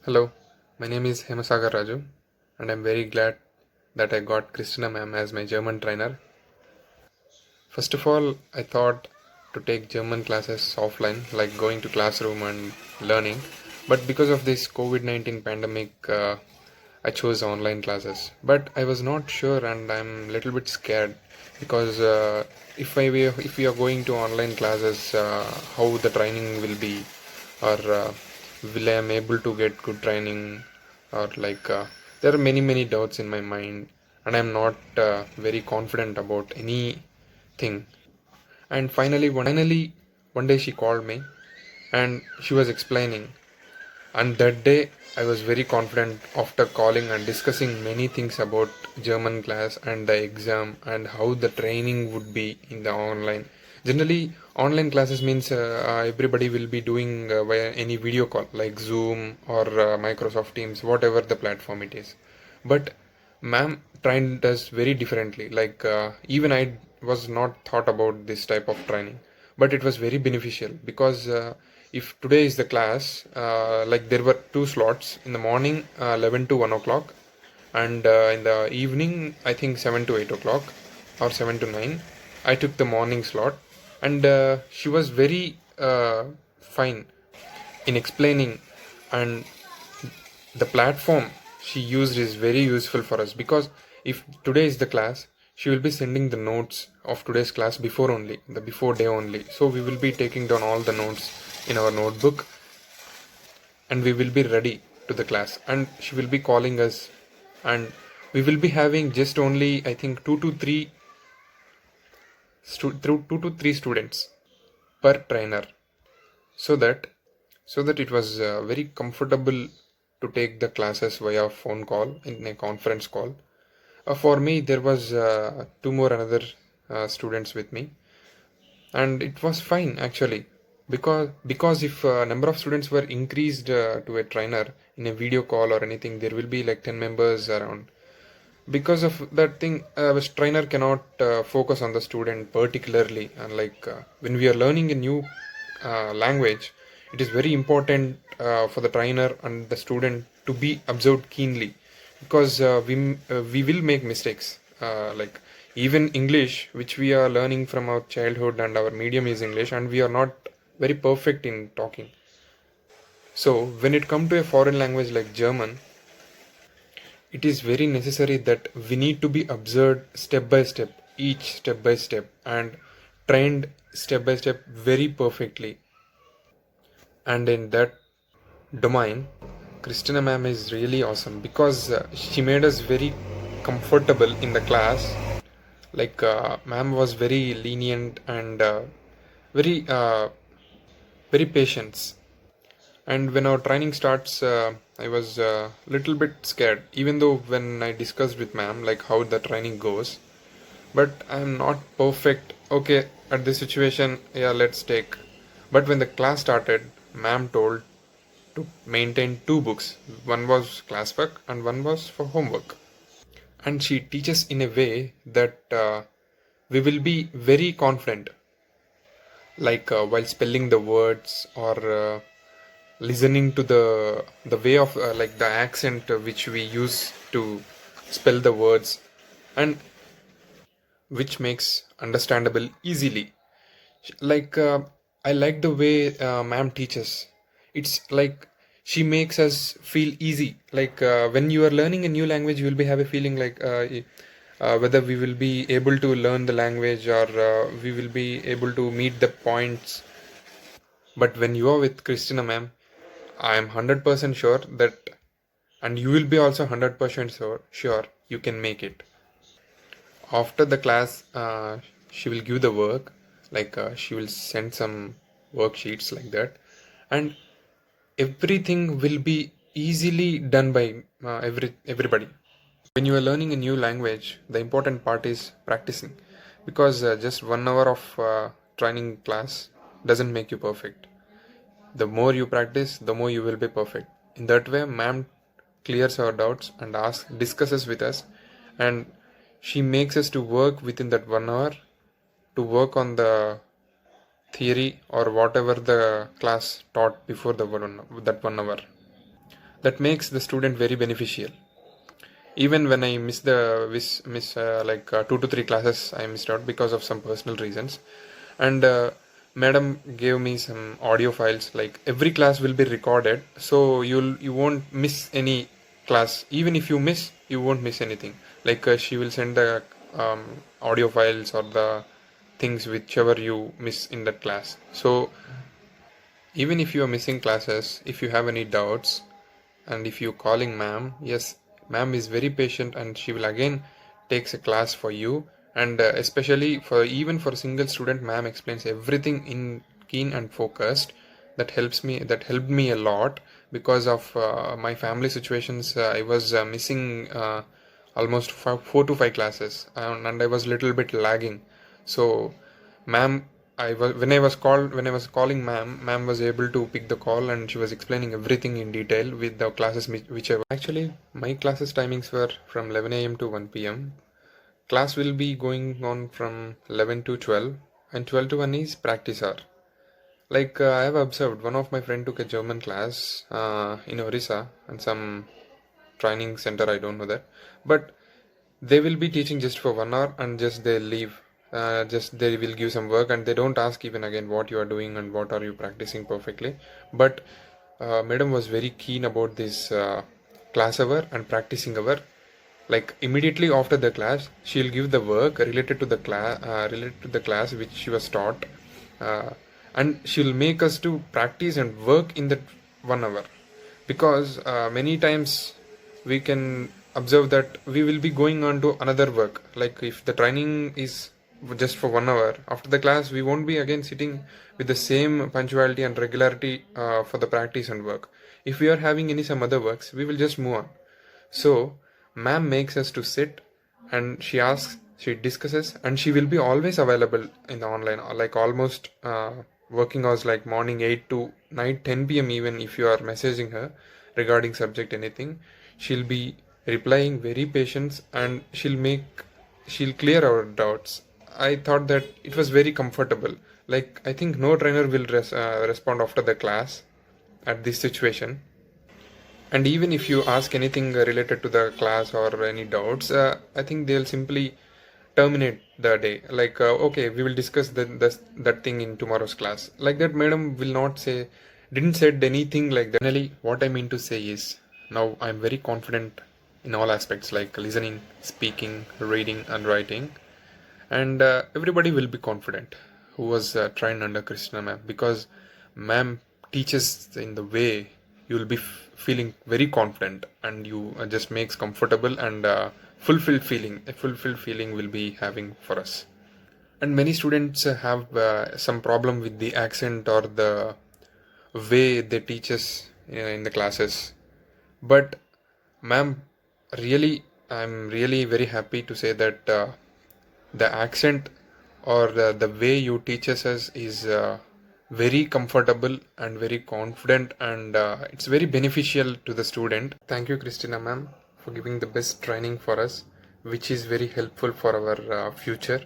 Hello, my name is Hemasagar Raju, and I'm very glad that I got Christina ma'am as my German trainer. First of all, I thought to take German classes offline, like going to classroom and learning, but because of this COVID-19 pandemic, I chose online classes. But I was not sure, and I'm a little bit scared because if we are going to online classes, how the training will be, or will I am able to get good training, or there are many doubts in my mind, and I'm not very confident about anything. And finally, one day she called me, and she was explaining, and that day I was very confident after calling and discussing many things about German class and the exam and how the training would be in the online. Generally, online classes means everybody will be doing via any video call like Zoom or Microsoft Teams, whatever the platform it is. But ma'am trained us very differently. Even I was not thought about this type of training, but it was very beneficial because if today is the class, like there were two slots in the morning, 11 to 1 o'clock, and in the evening, I think 7 to 8 o'clock or 7 to 9. I took the morning slot, and she was very fine in explaining, and the platform she used is very useful for us because if today is the class, she will be sending the notes of today's class before only, the before day only. So we will be taking down all the notes in our notebook, and we will be ready to the class, and she will be calling us, and we will be having just only, I think, two to three students per trainer, so that it was very comfortable to take the classes via phone call in a conference call. For me, there was two more another students with me, and it was fine actually, because if number of students were increased to a trainer in a video call or anything, there will be like 10 members around. Because of that thing, a trainer cannot focus on the student particularly, and when we are learning a new language, it is very important for the trainer and the student to be observed keenly, because we will make mistakes, like even English, which we are learning from our childhood, and our medium is English, and we are not very perfect in talking. So when it comes to a foreign language like German, it is very necessary that we need to be observed step by step, each step by step, and trained step by step very perfectly. And in that domain, Christina ma'am is really awesome because she made us very comfortable in the class. Ma'am was very lenient and very very patient. And when our training starts, I was a little bit scared, even though when I discussed with ma'am like how the training goes. But I'm not perfect. Okay, at this situation, yeah, let's take. But when the class started, ma'am told to maintain two books. One was classwork and one was for homework. And she teaches in a way that we will be very confident, while spelling the words, or listening to the way of like the accent which we use to spell the words, and which makes understandable easily. like uh, I like the way ma'am teaches. It's like she makes us feel easy, when you are learning a new language, you will be have a feeling whether we will be able to learn the language, or we will be able to meet the points. But when you are with Christina ma'am, I am 100% sure that, and you will be also 100% sure you can make it. After the class, she will give the work, she will send some worksheets like that, and everything will be easily done by everybody. When you are learning a new language, the important part is practicing, because just 1 hour of training class doesn't make you perfect. The more you practice, the more you will be perfect. In that way, ma'am clears our doubts and discusses with us, and she makes us to work within that 1 hour, to work on the theory or whatever the class taught before that 1 hour. that makes the student very beneficial. Even when I miss the miss like 2 to 3 classes, I missed out because of some personal reasons. And madam gave me some audio files. Like every class will be recorded, so you won't miss any class. Even if you miss, you won't miss anything. Like she will send the audio files or the things whichever you miss in that class. So even if you are missing classes, if you have any doubts, and if you calling ma'am, yes, ma'am is very patient and she will again takes a class for you. And especially for even for a single student, ma'am explains everything in keen and focused. That helped me a lot because of my family situations. I was missing almost 4 to 5 classes, and I was little bit lagging. So ma'am, when I was calling ma'am was able to pick the call, and she was explaining everything in detail with the classes whichever. Actually, my classes timings were from 11 a.m. to 1 p.m. Class will be going on from 11 to 12, and 12 to 1 is practice hour. Like I have observed, one of my friend took a German class in Orissa and some training center. I don't know that, but they will be teaching just for 1 hour and just they leave. Just they will give some work and they don't ask even again what you are doing and what are you practicing perfectly. But madam was very keen about this class hour and practicing hour. Like immediately after the class, she'll give the work related to the class which she was taught, uh, and she'll make us to practice and work in that 1 hour. Because many times we can observe that we will be going on to another work. Like if the training is just for 1 hour, after the class we won't be again sitting with the same punctuality and regularity for the practice and work. If we are having any some other works, we will just move on. So ma'am makes us to sit, and she asks, she discusses, and she will be always available in the online, like almost working hours, like morning 8 to night 10 p.m. Even if you are messaging her regarding subject anything, she'll be replying very patient, and she'll clear our doubts. I thought that it was very comfortable. Like I think no trainer will respond after the class at this situation. And even if you ask anything related to the class or any doubts, I think they'll simply terminate the day. Like okay, we will discuss that thing in tomorrow's class. Like that, madam will not say, didn't said anything like that. Finally, what I mean to say is, now I'm very confident in all aspects, like listening, speaking, reading, and writing. And everybody will be confident who was trained under Krishna ma'am, because ma'am teaches in the way you will be feeling very confident, and you just makes comfortable and a fulfilled feeling will be having for us. And many students have some problem with the accent or the way they teach us in the classes. But ma'am, really, I'm really very happy to say that the accent or the way you teaches us is very comfortable and very confident, and it's very beneficial to the student. Thank you, Christina ma'am, for giving the best training for us, which is very helpful for our future.